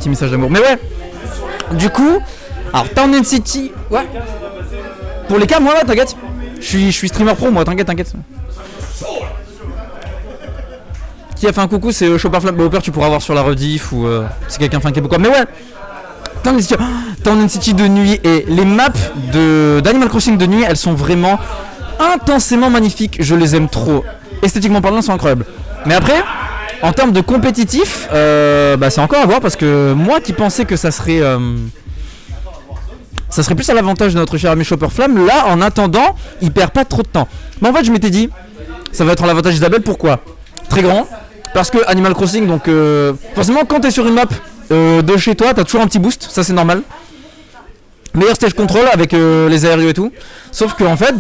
Petit message d'amour. Mais ouais, du coup, alors Town and City, ouais. Pour les cas, moi, ouais, t'inquiète. Je suis streamer pro, moi, t'inquiète. Qui a fait un coucou, c'est Chopper Flamme. Bah, au pire, tu pourras voir sur la rediff ou si quelqu'un fait un coucou. Mais ouais, Town and City de nuit et les maps d'Animal Crossing de nuit, elles sont vraiment intensément magnifiques. Je les aime trop. Esthétiquement parlant, elles sont incroyables. Mais après, en termes de compétitif, c'est encore à voir parce que moi qui pensais que ça serait plus à l'avantage de notre cher ami Chopper Flamme, là en attendant, il perd pas trop de temps. Mais en fait, je m'étais dit, ça va être à l'avantage d'Isabelle, pourquoi ? Très grand, parce que Animal Crossing, donc forcément, quand t'es sur une map de chez toi, t'as toujours un petit boost, ça c'est normal. Meilleur stage control avec les aérios et tout. Sauf que en fait,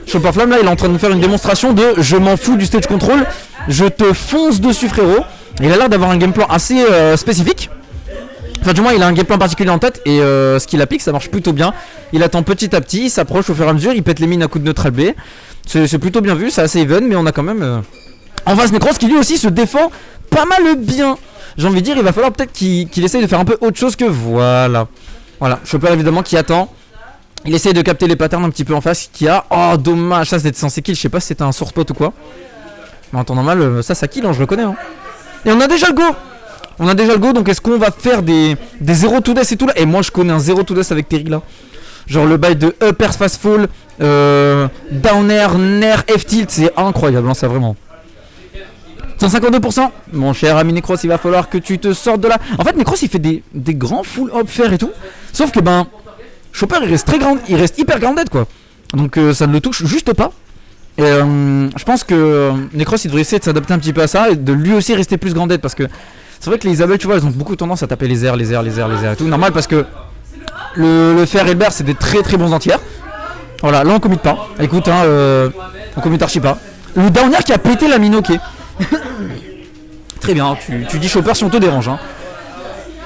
Chopper Flamme là, il est en train de nous faire une démonstration de je m'en fous du stage control, je te fonce dessus frérot. Et il a l'air d'avoir un game plan assez spécifique. Enfin du moins il a un game plan particulier en tête et ce qu'il applique ça marche plutôt bien. Il attend petit à petit, il s'approche au fur et à mesure, il pète les mines à coup de neutral B. C'est plutôt bien vu, c'est assez even mais on a quand même en face Necros qui lui aussi se défend pas mal bien. J'ai envie de dire il va falloir peut-être qu'il essaye de faire un peu autre chose que voilà. Voilà, Chopper évidemment qui attend. Il essaye de capter les patterns un petit peu en face qui a. Oh dommage, ça c'était censé kill, je sais pas si c'était un source spot ou quoi. Mais en temps normal ça kill, hein, je le connais hein. Et on a déjà le go. Donc est-ce qu'on va faire des 0 to death et tout là. Et moi je connais un 0 to death avec Terry là. Genre le bail de upper fast fall, down air, nair, F-tilt, c'est incroyable hein, ça vraiment. 152%. Mon cher ami Necros, il va falloir que tu te sortes de là. En fait Necros il fait des grands full hop fair et tout. Sauf que Chopper il reste il reste hyper grounded quoi. Donc ça ne le touche juste pas. Et je pense que Necros il devrait essayer de s'adapter un petit peu à ça et de lui aussi rester plus grounded parce que c'est vrai que les Isabelle tu vois elles ont beaucoup tendance à taper les airs et tout. Normal parce que le fer et le bear c'est des très très bons entières. Voilà, là on commit pas. Écoute on commit archi pas. Le down air qui a pété la mine ok. Très bien, tu dis Chopper si on te dérange hein.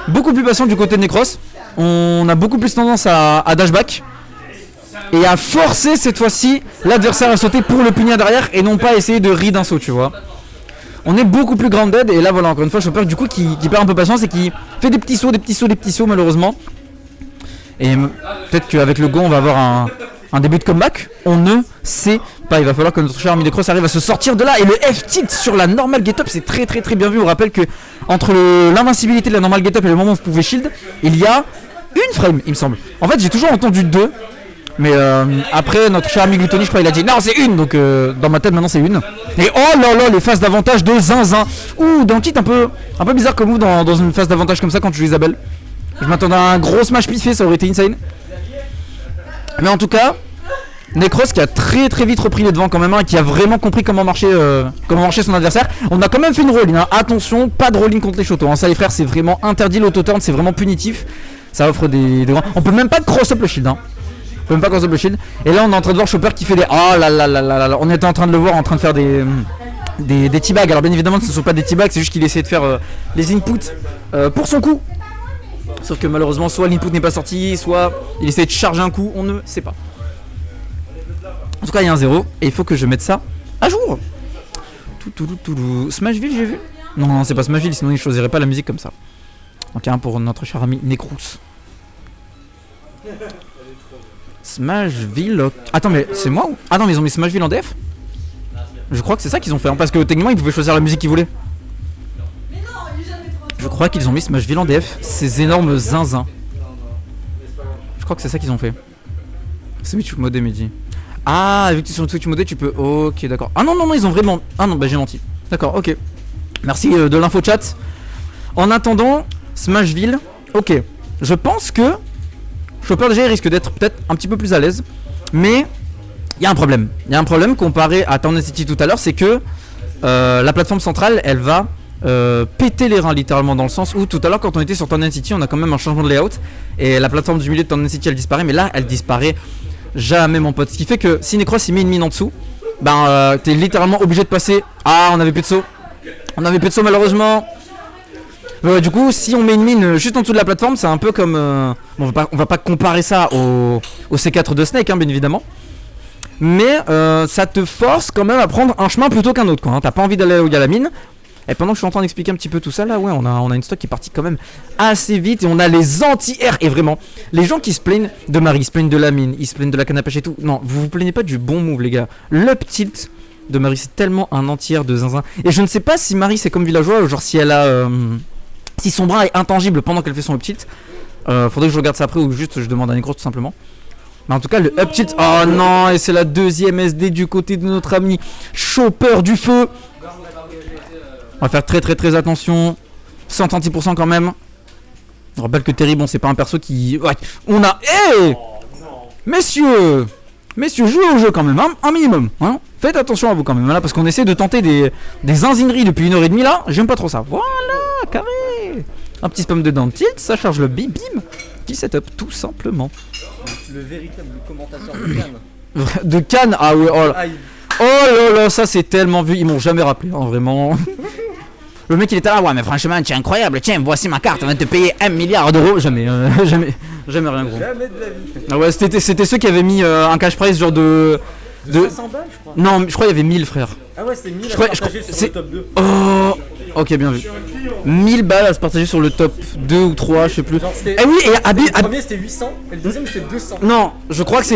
Beaucoup plus patient du côté de Necros. On a beaucoup plus tendance à dashback et à forcer cette fois-ci l'adversaire à sauter pour le punir derrière et non pas essayer de read un saut tu vois. On est beaucoup plus grounded et là voilà encore une fois Chopper du coup qui perd un peu patience et qui fait des petits sauts malheureusement. Et peut-être qu'avec le go on va avoir un début de comeback, on ne sait pas. Il va falloir que notre cher ami Necros arrive à se sortir de là. Et le F-tilt sur la normal get up, c'est très très très bien vu. On rappelle que entre l'invincibilité de la normal get up et le moment où vous pouvez shield, il y a une frame il me semble. En fait j'ai toujours entendu 2. Mais après notre cher ami Gluttony je crois il a dit non c'est une. Donc dans ma tête maintenant c'est une. Et oh là là les phases d'avantage de Zinzin. Ouh d'un titre un peu bizarre comme move dans une phase d'avantage comme ça quand tu joues Isabelle. Je m'attendais à un gros smash piffé, ça aurait été insane. Mais en tout cas, Necros qui a très très vite repris les devants quand même, hein, qui a vraiment compris comment marcher son adversaire. On a quand même fait une rolling, hein. Attention, pas de rolling contre les chotos, hein. Ça les frères c'est vraiment interdit, l'auto-turn c'est vraiment punitif. Ça offre des grands... On peut même pas cross up le shield hein. On peut même pas cross up le shield. Et là on est en train de voir Chopper qui fait des... Oh là là là là là. On était en train de le voir en train de faire des teabags. Alors bien évidemment ce ne sont pas des teabags, c'est juste qu'il essaie de faire les inputs pour son coup. Sauf que malheureusement soit l'input n'est pas sorti, soit il essaie de charger un coup, on ne sait pas. En tout cas il y a un 0 et il faut que je mette ça à jour. Smashville j'ai vu. Non c'est pas Smashville sinon il ne choisirait pas la musique comme ça. Donc un pour notre cher ami Necrous. Smashville. Attends mais c'est moi ou... Ah non mais ils ont mis Smashville en def. Je crois que c'est ça qu'ils ont fait hein, parce que techniquement ils pouvaient choisir la musique qu'ils voulaient. Je crois qu'ils ont mis Smashville en def, ces énormes zinzins. Je crois que c'est ça qu'ils ont fait. Switch modé midi. Ah, vu que tu es sur le Switch modé, tu peux. Ok, d'accord. Ah non, ils ont vraiment. Ah non, bah j'ai menti. D'accord, ok. Merci de l'info chat. En attendant, Smashville. Ok. Je pense que Chopper déjà il risque d'être peut-être un petit peu plus à l'aise. Mais il y a un problème. Il y a un problème comparé à Town and City tout à l'heure, c'est que la plateforme centrale, elle va. Péter les reins littéralement dans le sens où tout à l'heure quand on était sur Town and City on a quand même un changement de layout et la plateforme du milieu de Town and City elle disparaît mais là elle disparaît jamais mon pote, ce qui fait que si Necros il met une mine en dessous t'es littéralement obligé de passer. Ah on avait plus de saut malheureusement. Du coup si on met une mine juste en dessous de la plateforme c'est un peu comme bon, on va pas comparer ça au C4 de Snake hein, bien évidemment. Mais ça te force quand même à prendre un chemin plutôt qu'un autre quoi, hein. T'as pas envie d'aller là où il y a la mine. Et pendant que je suis en train d'expliquer un petit peu tout ça, là, ouais, on a une stock qui est partie quand même assez vite. Et on a les anti-air. Et vraiment, les gens qui se plaignent de Marie, ils se plaignent de la mine, ils se plaignent de la canne à pêche et tout. Non, vous vous plaignez pas du bon move, les gars. L'up tilt de Marie, c'est tellement un anti-air de zinzin. Et je ne sais pas si Marie, c'est comme Villageois, genre si elle a. Si son bras est intangible pendant qu'elle fait son up tilt. Faudrait que je regarde ça après ou juste je demande à Necros tout simplement. Mais en tout cas, le up tilt. Oh non, et c'est la deuxième SD du côté de notre ami Chopper du feu. On va faire très attention. 136% quand même. Je rappelle que Terry, bon, c'est pas un perso qui. Ouais, on a. Hey Messieurs, jouez au jeu quand même, hein, un minimum. Hein. Faites attention à vous quand même, là, parce qu'on essaie de tenter des zinzineries depuis 1h30 là. J'aime pas trop ça. Voilà, carré. Un petit spam de down tilt, ça charge le bim, qui setup tout simplement. Le véritable commentateur de Cannes. De Cannes, ah ouais, oh là, ça c'est tellement vu, ils m'ont jamais rappelé, hein, vraiment. Le mec il était là, ouais mais franchement tu es incroyable, tiens voici ma carte, on va te payer 1 milliard d'euros. Jamais rien gros. Jamais de la vie. Ah ouais, c'était ceux qui avaient mis un cash price genre de 500 balles je crois. Non, je crois qu'il y avait 1000 frère. Ah ouais c'était 1000 à crois- partager je- sur le top 2. Oh, ok bien vu. 1000 balles à se partager sur le top 2 ou 3, je sais plus. Genre c'était. Eh oui, et Le premier c'était 800 et le deuxième c'était 200. non, je crois que